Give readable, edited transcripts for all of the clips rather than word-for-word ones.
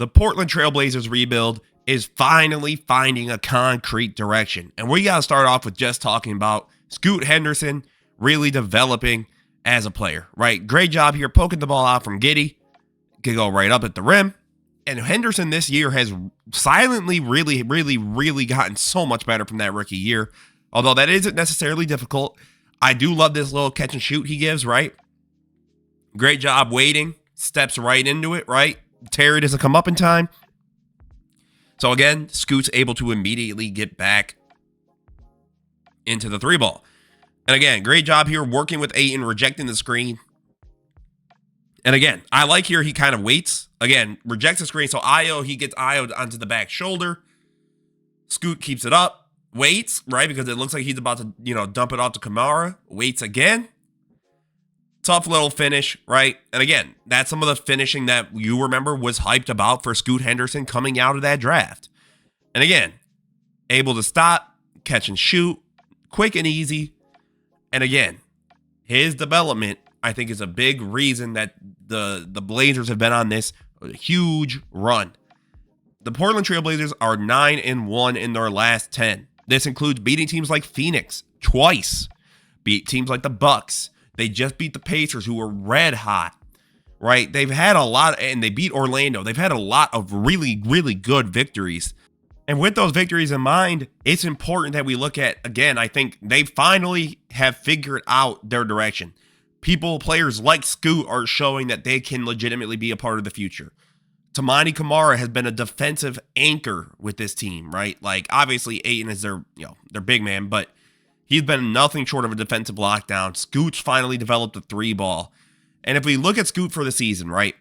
the Portland Trailblazers rebuild is finally finding a concrete direction. And we got to start off with just talking about Scoot Henderson really developing as a player, right? Great job here poking the ball out from Giddey. Could go right up at the rim. And Henderson this year has silently really gotten so much better from that rookie year. Although that isn't necessarily difficult. I do love this little catch and shoot he gives, right? Great job waiting. Steps right into it, right? Terry doesn't come up in time. So again, Scoot's able to immediately get back into the three ball. And again, great job here working with Ayton, rejecting the screen. And again, I like here he kind of waits. Again, rejects the screen. So he gets IO'd onto the back shoulder. Scoot keeps it up. Waits, right? Because it looks like he's about to, dump it off to Camara. Waits again. Tough little finish, right? And again, that's some of the finishing that you remember was hyped about for Scoot Henderson coming out of that draft. And again, able to stop, catch and shoot, quick and easy. And again, his development, I think, is a big reason that the Blazers have been on this huge run. The Portland Trailblazers are 9-1 in their last 10. This includes beating teams like Phoenix twice, beat teams like the Bucks. They just beat the Pacers, who were red hot, right? They've had a lot, and they beat Orlando. They've had a lot of really good victories. And with those victories in mind, it's important that we look at, again, I think they finally have figured out their direction. Players like Scoot are showing that they can legitimately be a part of the future. Toumani Camara has been a defensive anchor with this team, right? Like, obviously, Ayton is their big man, but he's been nothing short of a defensive lockdown. Scoot's finally developed a three ball. And if we look at Scoot for the season, right?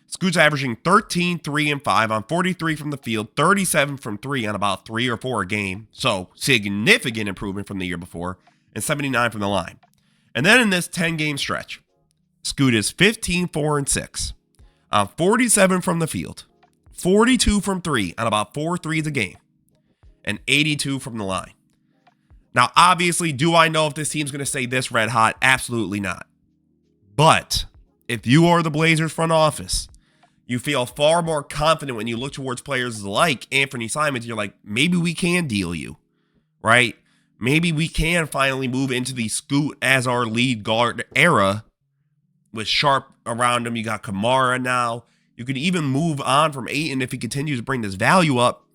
Scoot's averaging 13, 3, and 5 on 43 from the field, 37 from 3 on about 3 or 4 a game. So significant improvement from the year before, and 79 from the line. And then in this 10-game stretch, Scoot is 15, 4, and 6 on 47 from the field, 42 from 3 on about 4 threes a game, and 82 from the line. Now, obviously, do I know if this team's going to stay this red hot? Absolutely not. But if you are the Blazers front office, you feel far more confident when you look towards players like Anthony Simons. You're like, maybe we can deal you, right? Maybe we can finally move into the Scoot as our lead guard era with Sharp around him. You got Camara now. You could even move on from Ayton if he continues to bring this value up.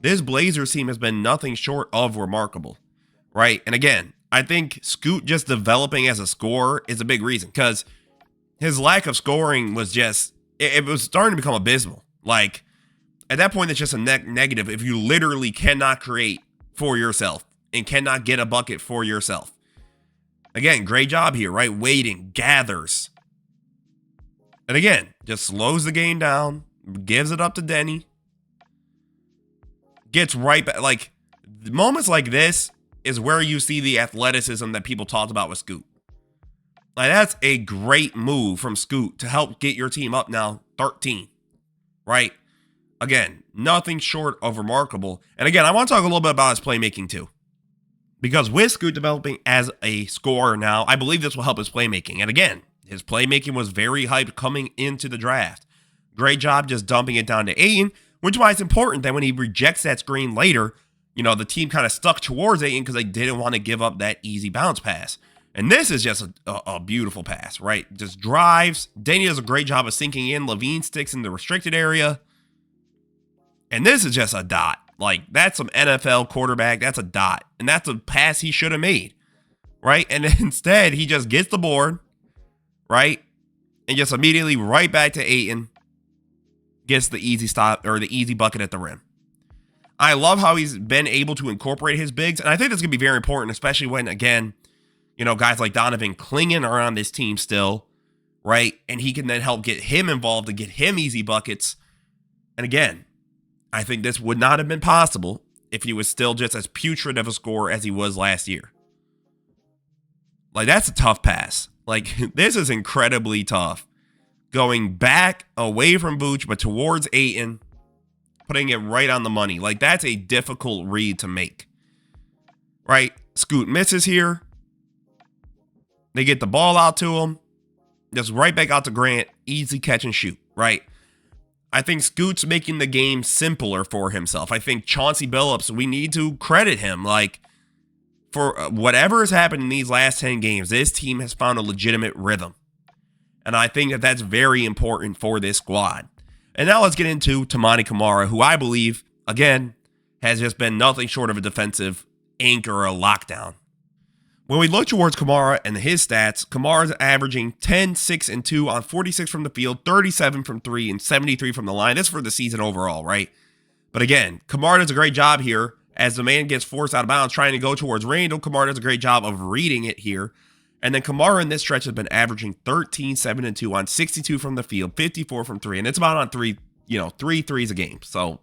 This Blazers team has been nothing short of remarkable. Right. And again, I think Scoot just developing as a scorer is a big reason, because his lack of scoring was just, it was starting to become abysmal. Like, at that point, it's just a negative if you literally cannot create for yourself and cannot get a bucket for yourself. Again, great job here, right? Waiting, gathers. And again, just slows the game down, gives it up to Denny, gets right back. Like, moments like this is where you see the athleticism that people talked about with Scoot. Like, that's a great move from Scoot to help get your team up now 13, right? Again, nothing short of remarkable. And again, I want to talk a little bit about his playmaking too. Because with Scoot developing as a scorer now, I believe this will help his playmaking. And again, his playmaking was very hyped coming into the draft. Great job just dumping it down to Ayton, which is why it's important that when he rejects that screen later, the team kind of stuck towards Ayton because they didn't want to give up that easy bounce pass. And this is just a beautiful pass, right? Just drives. Danny does a great job of sinking in. Levine sticks in the restricted area. And this is just a dot. Like, that's some NFL quarterback. That's a dot. And that's a pass he should have made, right? And instead, he just gets the board, right? And just immediately right back to Ayton. Gets the easy stop or the easy bucket at the rim. I love how he's been able to incorporate his bigs. And I think that's going to be very important, especially when, again, guys like Donovan Clingan are on this team still, right? And he can then help get him involved and get him easy buckets. And again, I think this would not have been possible if he was still just as putrid of a scorer as he was last year. Like, that's a tough pass. Like, this is incredibly tough. Going back away from Vooch, but towards Ayton, putting it right on the money. Like, that's a difficult read to make, right? Scoot misses here. They get the ball out to him. Just right back out to Grant. Easy catch and shoot, right? I think Scoot's making the game simpler for himself. I think Chauncey Billups, we need to credit him. Like, for whatever has happened in these last 10 games, this team has found a legitimate rhythm. And I think that that's very important for this squad. And now let's get into Toumani Camara, who I believe, again, has just been nothing short of a defensive anchor or a lockdown. When we look towards Camara and his stats, Camara's averaging 10, 6, and 2 on 46 from the field, 37 from 3, and 73 from the line. That's for the season overall, right? But again, Camara does a great job here as the man gets forced out of bounds trying to go towards Randall. Camara does a great job of reading it here. And then Camara in this stretch has been averaging 13, 7, and 2 on 62 from the field, 54 from 3, and it's about on 3 threes a game. So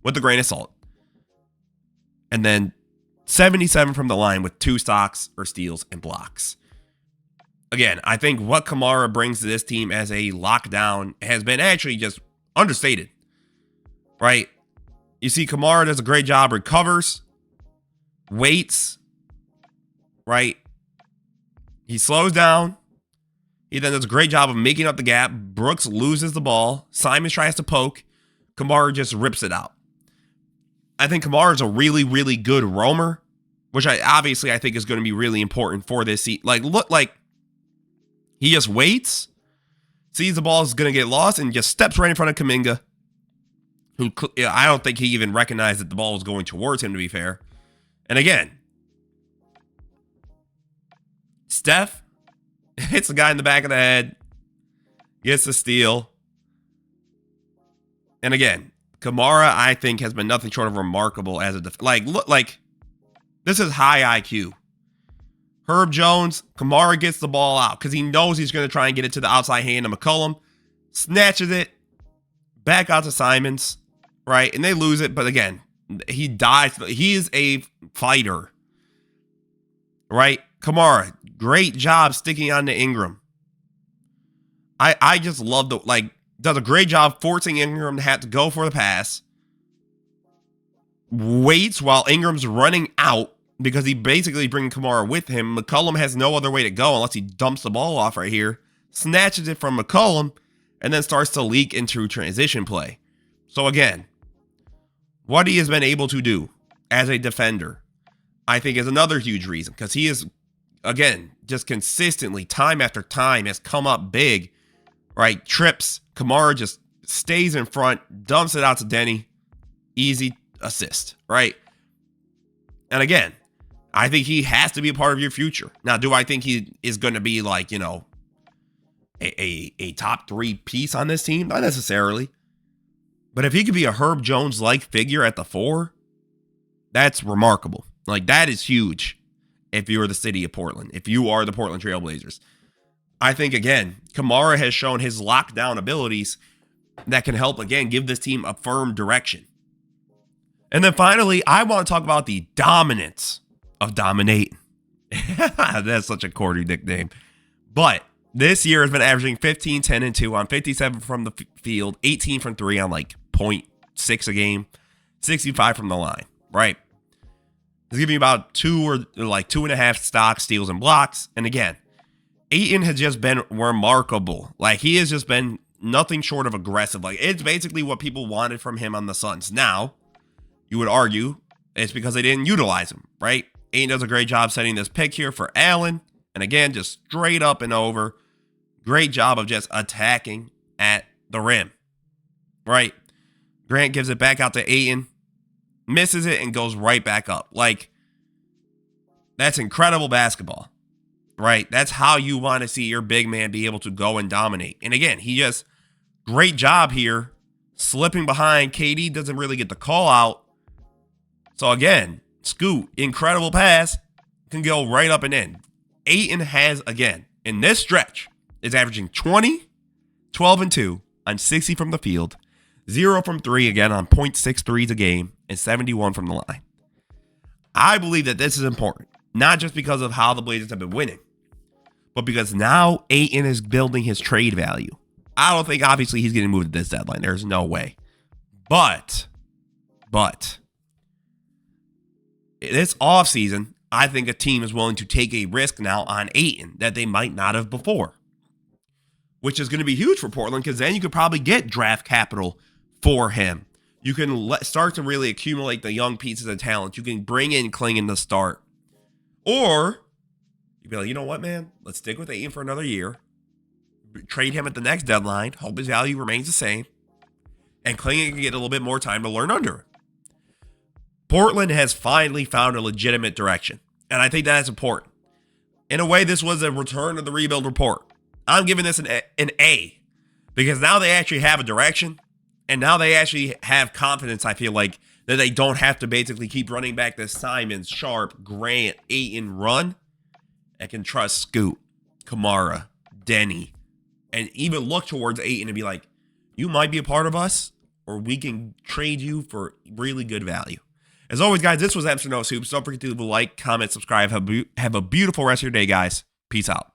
with a grain of salt. And then 77 from the line with 2 stocks or steals and blocks. Again, I think what Camara brings to this team as a lockdown has been actually just understated, right? You see, Camara does a great job, recovers, waits, right? He slows down. He then does a great job of making up the gap. Brooks loses the ball. Simons tries to poke. Camara just rips it out. I think Camara is a really, really good roamer, which I think is going to be really important for this seat. Like, look, like he just waits, sees the ball is going to get lost, and just steps right in front of Kuminga, who I don't think he even recognized that the ball was going towards him, to be fair. And again, Steph hits the guy in the back of the head, gets the steal. And again, Camara, I think, has been nothing short of remarkable as a this is high IQ. Herb Jones, Camara gets the ball out because he knows he's going to try and get it to the outside hand of McCollum, snatches it, back out to Simons, right? And they lose it, but again, he dies. He is a fighter, right? Camara, great job sticking on to Ingram. I just love does a great job forcing Ingram to have to go for the pass. Waits while Ingram's running out because he basically bringing Camara with him. McCollum has no other way to go unless he dumps the ball off right here. Snatches it from McCollum and then starts to leak into transition play. So again, what he has been able to do as a defender, I think is another huge reason because he is, again, just consistently, time after time, has come up big, right? Trips. Camara just stays in front, dumps it out to Denny. Easy assist, right? And again, I think he has to be a part of your future. Now, do I think he is going to be like, a top 3 piece on this team? Not necessarily. But if he could be a Herb Jones-like figure at the 4, that's remarkable. Like, that is huge if you're the city of Portland, if you are the Portland Trailblazers. I think, again, Camara has shown his lockdown abilities that can help, again, give this team a firm direction. And then finally, I want to talk about the dominance of Dominate. That's such a corny nickname. But this year has been averaging 15, 10, and 2 on 57 from the field, 18 from 3 on 0.6 a game, 65 from the line, right? He's giving you about 2 or 2.5 stocks, steals, and blocks. And again, Ayton has just been remarkable. He has just been nothing short of aggressive. It's basically what people wanted from him on the Suns. Now, you would argue it's because they didn't utilize him, right? Ayton does a great job setting this pick here for Allen. And again, just straight up and over. Great job of just attacking at the rim, right? Grant gives it back out to Ayton, misses it, and goes right back up. That's incredible basketball, right? That's how you want to see your big man be able to go and dominate. And again, he just, great job here, slipping behind. KD doesn't really get the call out. So again, Scoot, incredible pass, can go right up and in. Ayton has, again, in this stretch, is averaging 20, 12, and 2 on 60 from the field, 0 from 3, again, on 0.6 threes a game, and 71 from the line. I believe that this is important, not just because of how the Blazers have been winning, but because now Ayton is building his trade value. I don't think, obviously, he's getting moved at this deadline. There's no way. But, this offseason, I think a team is willing to take a risk now on Ayton that they might not have before. which is going to be huge for Portland because then you could probably get draft capital for him. You can start to really accumulate the young pieces of talent. You can bring in Klingon to start. Or you'd be like, you know what, man? Let's stick with Ayton for another year. Trade him at the next deadline. Hope his value remains the same. And Klingon can get a little bit more time to learn under him. Portland has finally found a legitimate direction. And I think that's important. In a way, this was a return to the rebuild report. I'm giving this an A. Because now they actually have a direction. And now they actually have confidence, I feel like, that they don't have to basically keep running back this Simons, Sharp, Grant, Ayton run. And can trust Scoot, Camara, Denny, and even look towards Ayton and be like, you might be a part of us, or we can trade you for really good value. As always, guys, this was Eps or No Hoops. Don't forget to like, comment, subscribe. Have a beautiful rest of your day, guys. Peace out.